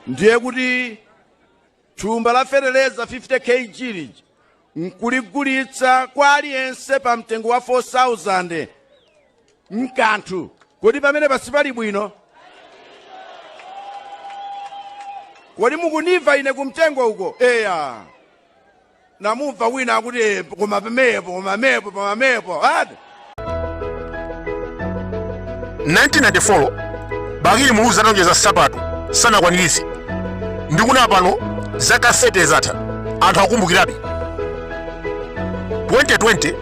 ndiye kuti thumba la fereleza 50 kg nkuligulitsa kwa aliyense pa mtengo wa 4,000 mkanthu. Kodi pamene pasipali bwino? Kodi mukuniva ine kumtengo uko? Eya. Namumva wina akuti koma pamepo. Ati? 1994 Bagiri Muluzi anonjeza sapato sana kwanilisi. Ndikuna pano zaka 30 zatha anthu akumbukirabe. 2020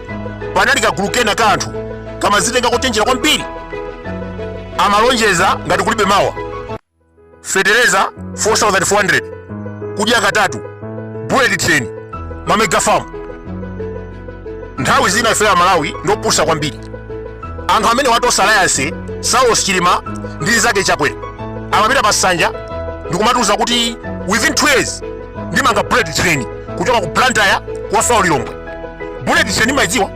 panali kagulu kena ka anthu kamazitenga kuchenjera kwambiri amalonjeza ngati kulibe mawa. Fertilizer 4,400 kudya katatu, bullet train, mamega farm. Nthawi zina ife ya Malawi ndopusa kwambiri. Anthu amene watosa alliance Saulos Chilima ndi zake Chakwera amapita pasanja ndikumatuza kuti within 2 years ndimanga bullet train kuchoka ku Blantyre kwa Fao Lilongwe. Bullet train maidziwa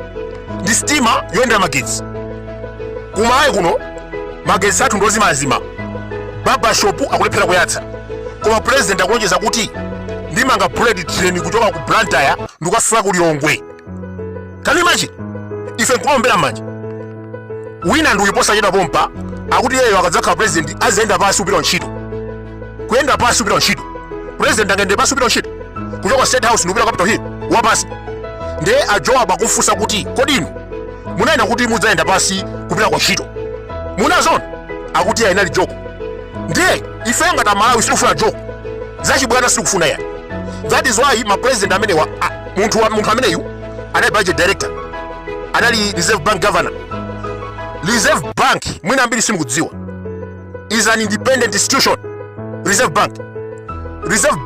ndi stima yoyendera magetsi. Kumalawi kuno magetsi athu ndozimazima. Baba shop akulephera kuyatsa. Koma president akulonjeza kuti ndimanga bullet train kuchoka ku Blantyre ndikafika ku Lilongwe. Can you imagine? Ife nkulombera manja. Wina ndiuyiposa cheda pompa akuti yeyo akadzakhala president azenda pasi upita ntchito. Kuyenda pasi upita ntchito. President angende pasi upita ntchito. Kuchoka State House ndikupita Capitol Hill wapasi. Ndiye ajowa bakufunsa kuti kodi inu munayenda kuti mudzayenda pasi kupita kwa ntchito. Munazona akuti ayinali joko. Ndiye ife ngati Malawi sikufuna joko. Zachibwana sikufuna yani. That is why my president amenewa munthu ameneyu anali budget director. Anali Reserve Bank governor. Reserve Bank mwina ambiri simukudziwa is an independent institution. Reserve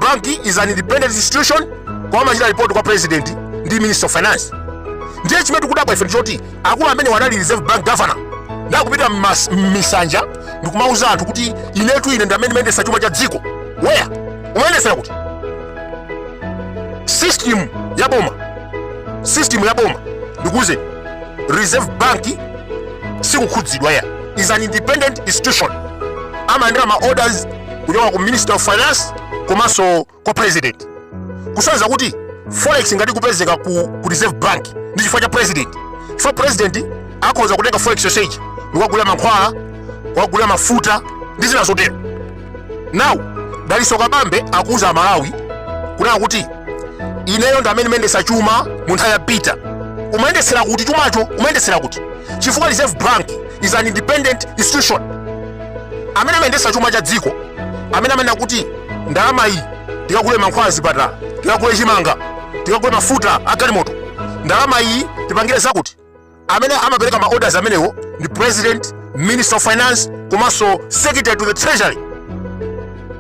Bank is an independent institution kwa machita report kwa president ndi Minister of Finance. Ndiye chimene tikudabwa ife ndichoti akulu amene wanali Reserve Bank governor ndakupita misanja ndikumauza anthu kuti inetu ine ndamene mendesa chuma cha dziko. Where? Umendesera kuti? System ya boma ndikuze Reserve Bank sikukhudzidwa ya is an independent institution. Amaendera ma orders kuchoka ku Minister of Finance komanso kwa president. Kusonza kuti forex ngati kupezeka ku Reserve Bank ndi chifukwa cha president. Chifukwa president akhoza kutenga forex exchange ndikugula mankhwala, kugula mafuta ndi zina zotero. Now Daliso Kabambe akuza Malawi kunena kuti ineyo ndamene mendesa chuma munthawi yapita. Umendesera kuti chumacho? Umendesera kuti? Chifukwa Reserve Bank is an independent institution. Amene amendesa chuma cha dziko, amene amene kuti ndalama iyi tikagule mankhwala zipatala, tikagule chimanga, tikagule mafuta agalimoto, ndalama iyi tipangire zakuti. Amene amapereka ma orders amenewo ndi President, Minister of Finance komanso Secretary to the Treasury.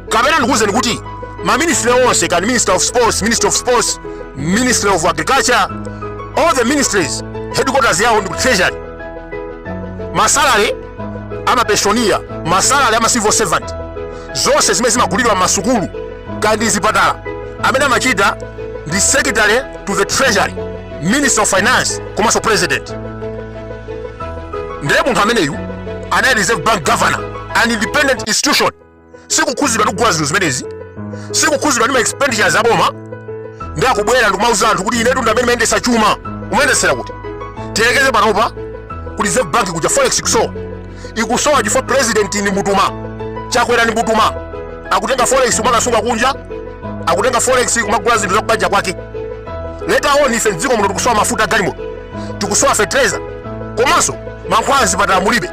Kapena ndikuwuzeni kuti ma ministry onse kan Minister of Sports, Ministry of Agriculture, all the ministries headquarters yawo ndi Treasury. Masalary amapensionia, masalary ama civil servant, zonse zimene zimagulidwa masukulu kandi zipatala, amene amachita ndi Secretary to the Treasury, Minister of Finance komanso President. Ndiye munthu ameneyu anali Reserve Bank governor, an independent institution. Sikukhuzidwa ndikugula zinthu zimenezi, sikukhuzidwa ndi ma expenditures aboma. Ndiye akubwera ndikumauza anthu kuti inetu ndamene mendesa chuma. Umendesera kuti? Tiyerekeze panopa ku Reserve Bank kuja forex ikusowa chifukwa president ni mutuma, Chakwera ni mutuma, akutenga forex kumakasunga kunja, akutenga forex kumagula zinthu zakubanja kwake. Later on ife dziko muno tikusowa mafuta galimoto, tikusowa fertilizer komanso mankhwala zipatala mulibe.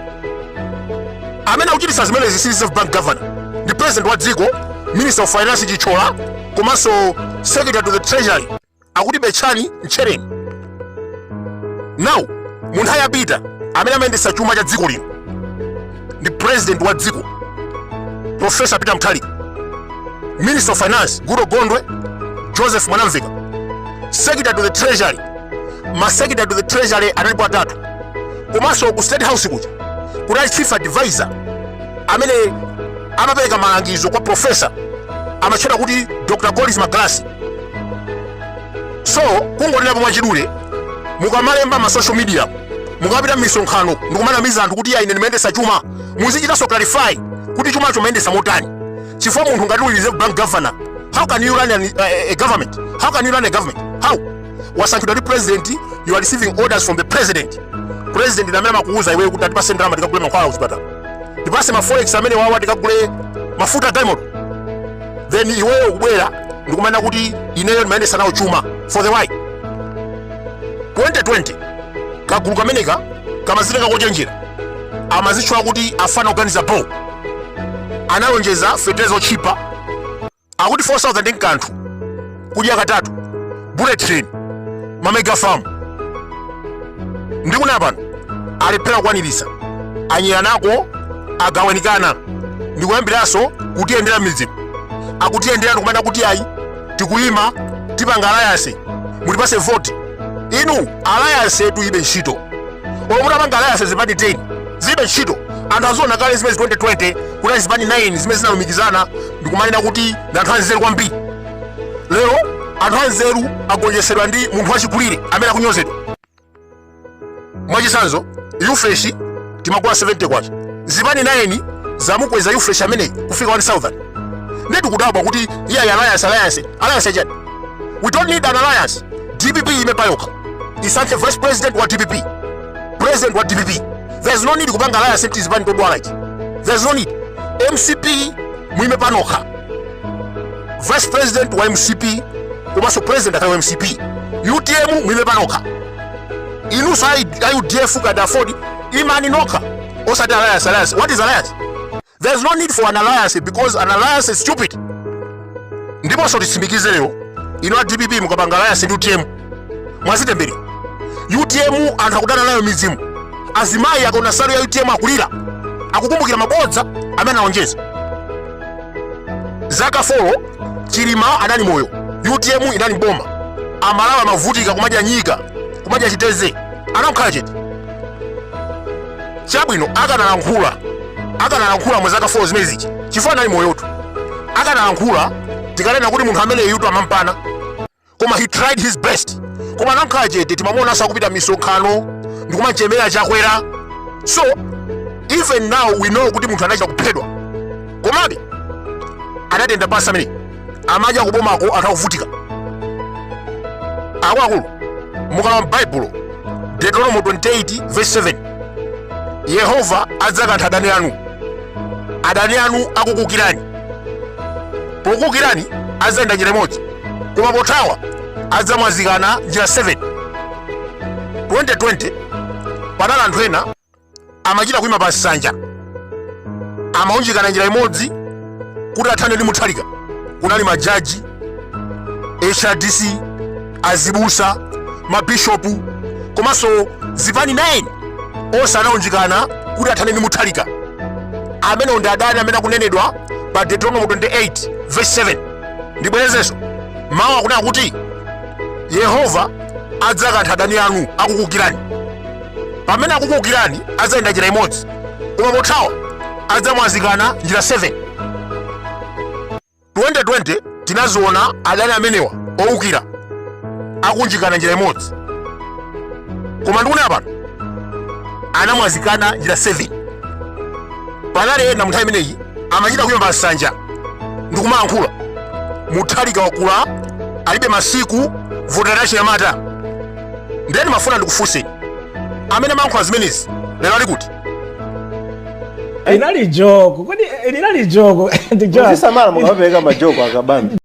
Amene akuchitisa zimenezi si Reserve Bank governor, ndi president wa dziko, Minister of Finance Chichola komanso Secretary to the Treasury akuti Bechani Nchereni. Now munthawi yapita amene amendesa chuma cha dziko lino ndi president wa dziko, Professor Peter Mutharika, Minister of Finance Guto Gondwe, Joseph Mwanamveka, Secretary to the Treasury, ma Secretary to the Treasury analipo atatu. Komanso ku State House kuja kunali Chief Advisor amene amapereka malangizo kwa professor amachita kuti Dr. Collins Magalasi. So kungonena mwachidule mukamalemba ma social media, mukapita misonkhano ndikumana miza anthu kuti ine ndimendesa chuma, muzichitaso clarify kuti chumacho mendesa motani. chifukwa munthu ngati uli Reserve Bank governor, how can you run a government? How can you run a government? How? Wasankhidwa ndi president, you are receiving orders from the president. President ndi amene amakuuza iwe kuti atipase ndalama tikagule mankhwala kuchipatala, tipase ma forex amene wawa tikagule mafuta Diamond. Then iweyo kubwera ndikumana kuti ineyo ndimayendesa nawo chuma for the why. 2020 kagulu kameneka kamazileka kochenjera, amazichwa kuti afana kuganiza po, analonjeza fertilizer chipa akuti 4000 ndi kanthu kudya katatu, bullet train, mamega farm. Ndikuna pano alephera kukwanirisa, anyera nako agawanikana, ndikuyambiranso kutiyendera mizimu, akutiyendera ndikumana kuti ayi tikuyima tipanga alliance mulipase vote. Inu alliance tuibe ntchito, omutapanga alliance zipani 10 zibe ntchito. Anthu aziona kale zimezi 2020 kuna zipani 9 zimezi zinalumikizana, ndikumanena kuti ndi anthu anzeru kwambiri. Lero anthu anzeru agonjetsedwa ndi munthu wachikulire amene akunyozedwa. Mwachisanzo Ufresh timagula 70 kwacha, zipani 9 zamukweza Ufresh amene kufika 1000. Netu kudabwa kuti iya alliance chani. We don't need an alliance. DPP imepayoka, isankhe vice president wa DPP, president wa DPP. There's no need kupanga alliance kuti zipani todwala ichi. There's no need. MCP muimepanoka, vice president wa MCP komanso president wa MCP. UTM muimepanoka, inuso IUDF kada afford imani noka osati alliance. What is alliance? There's no need for an alliance because an alliance is stupid. Ndipo so tisimikize lero ino DPP mukapanga alliance ndi UTM mwazitembere. UTM anthu akudana nayo mizimu, azimayi akaona salu ya UTM akulira, akukumbukira mabodza amene anaonjeza. Zaka 4 Chilima anali moyo, UTM inali mboma, amalawa amavutika kumadya nyika, kumadya chiteze, anamkhala chete. Chabwino akanalankhula mwezaka 4 zimezichi chifukwa anali moyotu. Akanalankhula tikanena kuti munthu amene yutu amampana, koma he tried his best. Koma anamkhala chete, timamuona sakupita misonkhano ndikumachemera chakwera. So even now we know kuti munthu anachita kuphedwa, komabe anatenda pasi amene amadya kubomako anthu akuvutika. Akuluakulu mukala m'Baibulo Deuteronomy 28 verse 7, Yehova adzakantha adani anu akukukirani. Pokukirani adzayenda njira imodzi, koma pothawa adzamwazikana njira 7. 2020 panali anthu ena amachita kuima pa nsanja, amaunjikana njira imodzi kuti athane ndi Mutharika. Kunali majaji, HRDC, azibusa, mabishopu, komanso zipani 9 onse anaunjikana kuti athane ndi Mutharika, amene ndi adani amene akunenedwa pa Deuteronomy 28 verse 7. Ndibwerezenso mawu akunena kuti Yehova adzakantha adani anu akukukirani. Pamene akukukirani adzayenda njira imodzi, koma pothawa adzamwazikana njira 7. 2020 tinaziona adani amenewa owukira akunjikana njira imodzi, koma ndikunena pano anamwazikana njira 7. Panali ena munthawi imeneyi amachita kuyimba nsanja ndikumayankhula, Mutharika wakula alibe masiku votera Chinyamata. Ndeni mafuna ndikufunseni, amene mayankhula zimenezi lero ali kuti? Inali joke, kodi inali joke. Ndisamala mukapeka majoko akabambi.